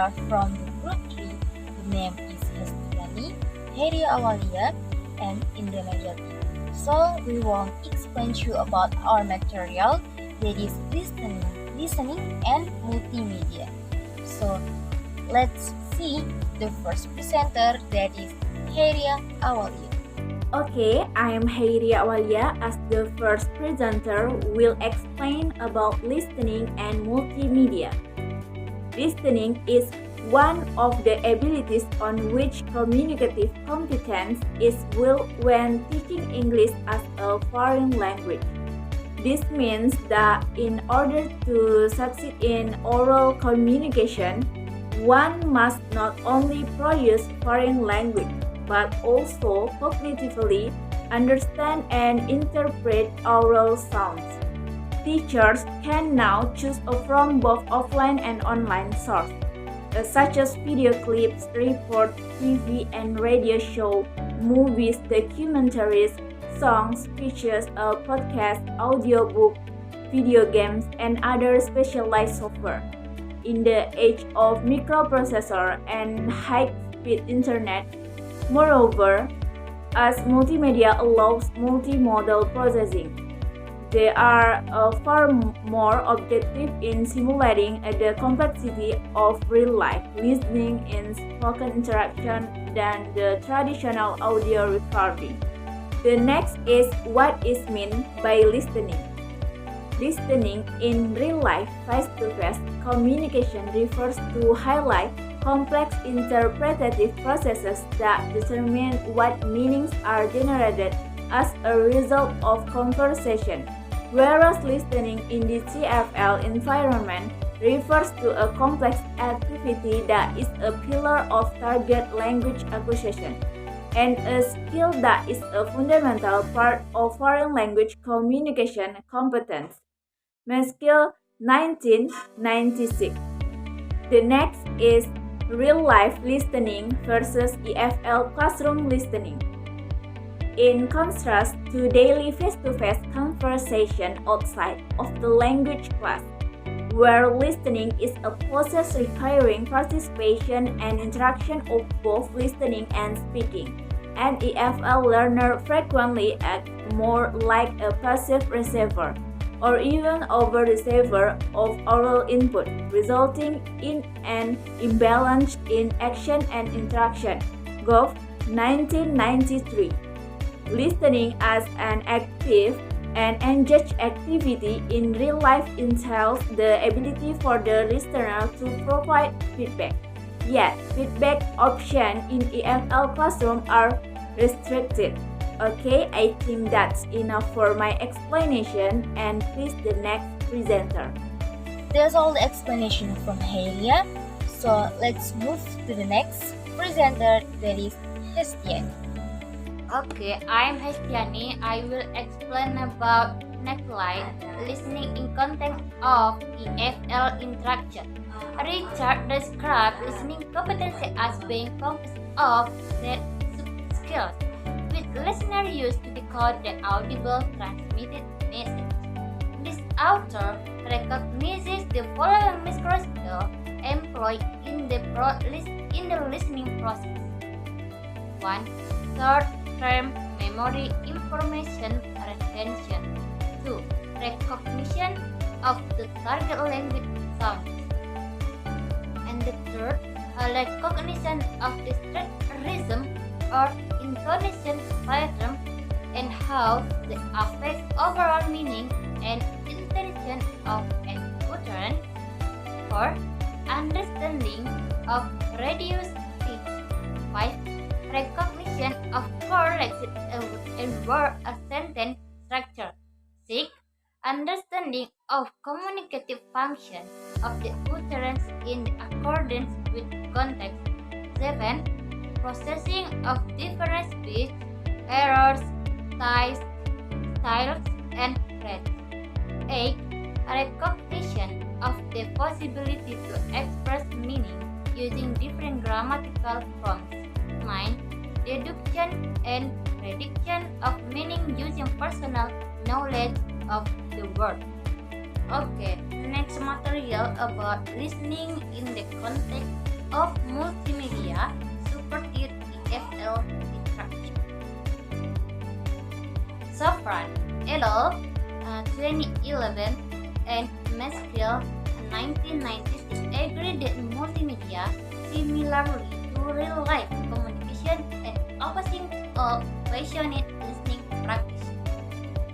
are from the group 3. The name is Hestiani, Heri Awalia, and Indonesia team. So we will explain to you about our material, that is listening and multimedia. So let's see the first presenter, that is Heria Awalia. Okay, I am Heiri Awalia. As the first presenter, will explain about listening and multimedia. Listening is one of the abilities on which communicative competence is built when teaching English as a foreign language. This means that in order to succeed in oral communication, one must not only produce foreign language, but also cognitively understand and interpret oral sounds. Teachers can now choose from both offline and online sources, such as video clips, reports, TV and radio show, movies, documentaries, songs, speeches, podcasts, audiobook, video games, and other specialized software. In the age of microprocessor and high-speed internet, moreover, as multimedia allows multimodal processing, they are far more objective in simulating the complexity of real-life listening in spoken interaction than the traditional audio recording. The next is what is meant by listening. Listening in real-life face-to-face communication refers to highlight complex interpretative processes that determine what meanings are generated as a result of conversation, whereas listening in the TFL environment refers to a complex activity that is a pillar of target language acquisition and a skill that is a fundamental part of foreign language communication competence. Skill 1996. The next is real-life listening versus EFL classroom listening. In contrast to daily face-to-face conversation outside of the language class, where listening is a process requiring participation and interaction of both listening and speaking, an EFL learner frequently acts more like a passive receiver or even over-receiver of oral input, resulting in an imbalance in action and interaction. Gov. 1993. Listening as an active and engaged activity in real life entails the ability for the listener to provide feedback. Yet, feedback options in EFL classroom are restricted. Okay, I think that's enough for my explanation, and please the next presenter. That's all the explanation from Helia. So let's move to the next presenter, that is Hestiani. Okay, I'm Hestiani. I will explain about neckline listening in context of EFL interaction. Richard described listening competency as being composed of set skills, which listener use to decode the audible transmitted message. This author recognizes the following micro skills employed in the listening process. 1. Short-term memory information retention. 2. Recognition of the target language sounds. And the third, recognition of the rhythm or intonation pattern and how they affect overall meaning and intention of an utterance. 4. Understanding of reduced speech. 5. Recognition of corrected word or sentence structure. 6. Understanding of communicative function of the utterance in accordance with context. 7. Processing of different speech, errors, styles, and threats. 8. Recognition of the possibility to express meaning using different grammatical forms. 9. Deduction and prediction of meaning using personal knowledge of the word. Okay, next material about listening in the context Idol 2011 and Maskell 1996 agree that multimedia, similarly to real-life communication and opposing of passionate listening practice,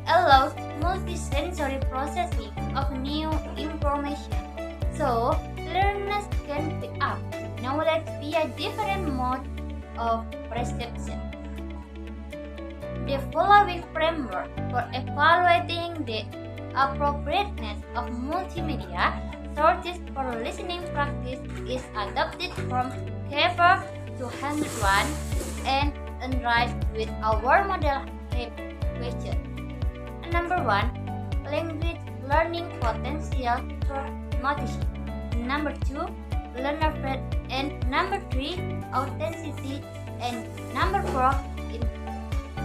allows multisensory processing of new information, so learners can pick up knowledge via different modes of perception. The following framework for evaluating the appropriateness of multimedia sources for listening practice is adopted from Kepler 201 and enriched with our model type question. Number 1, language learning potential through notation. Number 2, learner breadth, and number 3, authenticity, and number 4,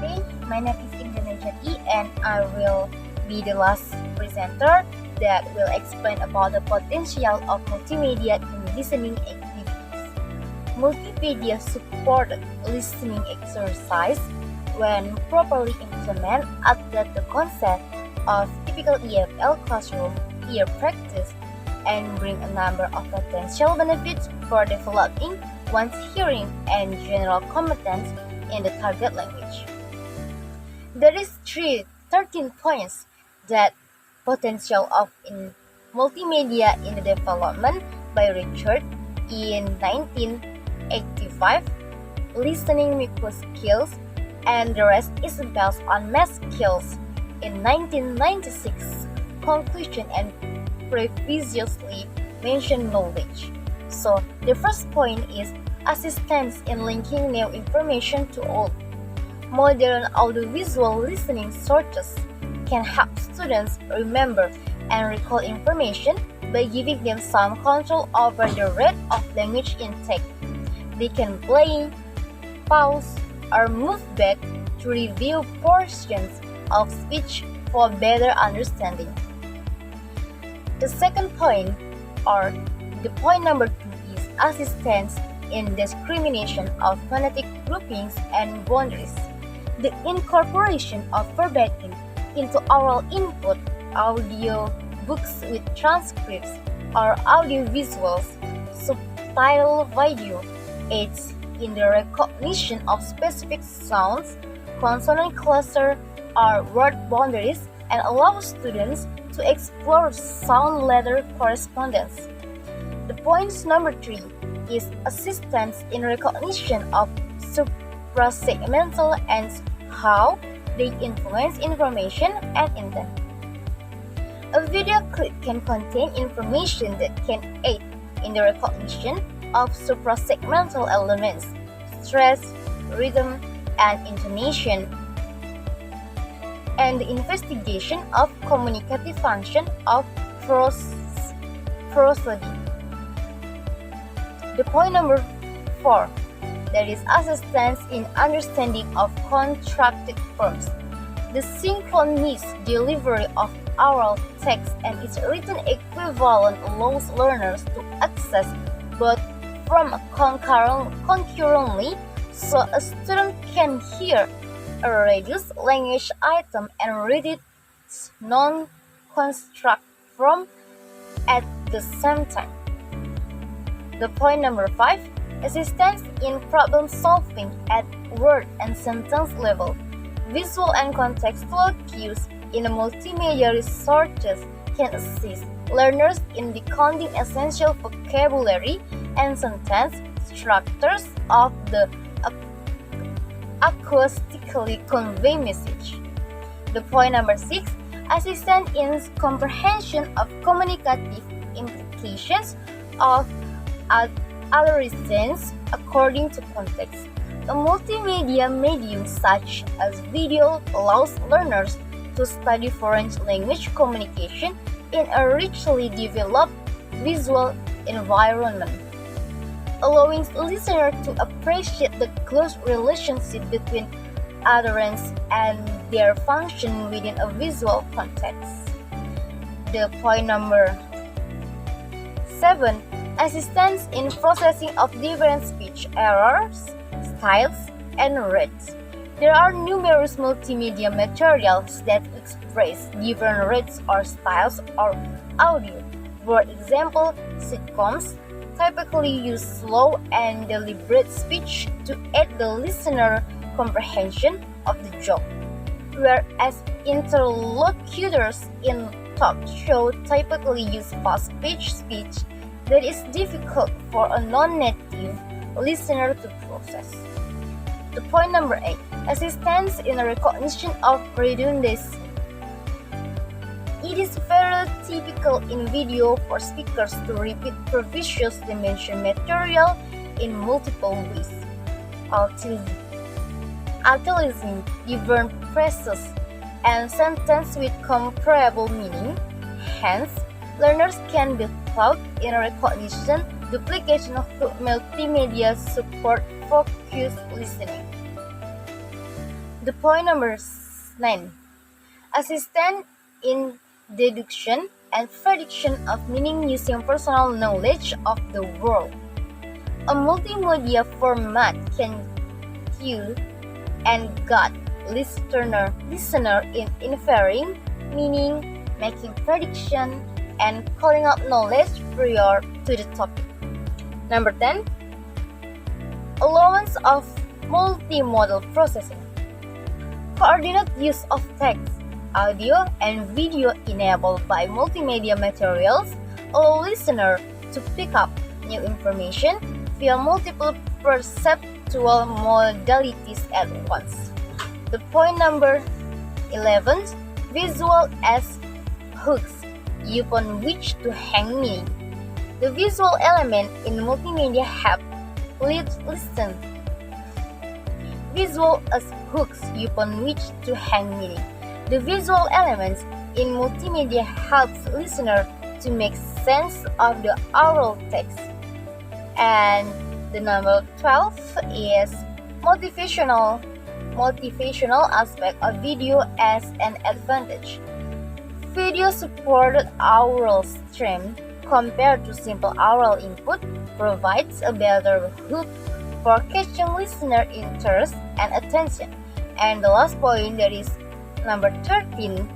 Hey, my name is Indonesia and I will be the last presenter that will explain about the potential of multimedia in listening activities. Multimedia supported listening exercise when properly implemented adapt the concept of typical EFL classroom ear practice and bring a number of potential benefits for developing one's hearing and general competence in the target language. There is 13 points that potential of in multimedia in the development by Richard in 1985, listening micro skills, and the rest is based on math skills in 1996, conclusion and previously mentioned knowledge. So the first point is assistance in linking new information to old. Modern audiovisual listening sources can help students remember and recall information by giving them some control over the rate of language intake. They can play, pause, or move back to review portions of speech for better understanding. The second point, or the point number 2, is assistance in discrimination of phonetic groupings and boundaries. The incorporation of verbatim into oral input, audio books with transcripts, or audio visuals, subtitle video aids in the recognition of specific sounds, consonant cluster, or word boundaries, and allows students to explore sound letter correspondence. The point number 3 is assistance in recognition of suprasegmental and how they influence information and intent. A video clip can contain information that can aid in the recognition of suprasegmental elements, stress, rhythm, and intonation, and the investigation of communicative function of prosody. The point number 4, there is assistance in understanding of contracted forms. The synchronous delivery of oral text and its written equivalent allows learners to access both from concurrently, so a student can hear a reduced language item and read its non-construct form at the same time. The point number 5, assistance in problem solving at word and sentence level. Visual and contextual cues in multimedia resources can assist learners in decoding essential vocabulary and sentence structures of the acoustically convey message. The point number 6, assistance in comprehension of communicative implications of algorithms according to context. A multimedia medium such as video allows learners to study foreign language communication in a richly developed visual environment, allowing listeners to appreciate the close relationship between utterance and their function within a visual context. The point number 7, assistance in processing of different speech errors, styles, and rates. There are numerous multimedia materials that express different rates or styles of audio. For example, sitcoms typically use slow and deliberate speech to aid the listener comprehension of the joke, whereas interlocutors in talk show typically use fast-paced speech that is difficult for a non-native listener to process. The point number 8. Assistance in recognition of redundancy. It is very typical in video for speakers to repeat previously mentioned material in multiple ways, utilizing different phrases and sentences with comparable meaning. Hence, learners can be taught in recognition, duplication of multimedia support focused listening. The point number 9. Assistance in deduction and prediction of meaning using personal knowledge of the world. A multimedia format can cue and guide listener in inferring meaning, making prediction, and calling out knowledge prior to the topic. Number 10. Allowance of multimodal processing. Coordinate use of text, audio, and video enabled by multimedia materials allow listeners to pick up new information via multiple perceptual modalities at once. The point number 11. Visual as hooks upon which to hang meaning. The visual element in multimedia help listen. Visual as hooks upon which to hang meaning. The visual elements in multimedia helps listener to make sense of the oral text. And the number 12 is motivational aspect of video as an advantage. Video supported oral stream compared to simple oral input provides a better hook for catching listener interest and attention. And the last point, that is number 13,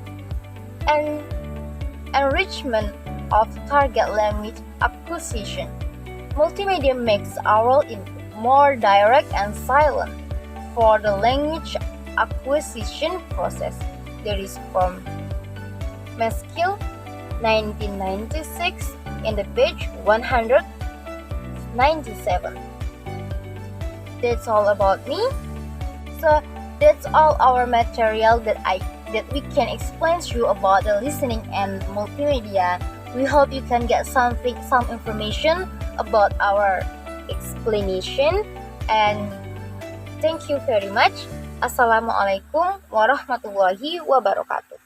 enrichment of target language acquisition. Multimedia makes oral input more direct and silent for the language acquisition process. That is from Maskill 1996 in the page 197. That's all about me. So that's all our material that we can explain to you about the listening and multimedia. We hope you can get some information about our explanation, and thank you very much. Assalamualaikum warahmatullahi wabarakatuh.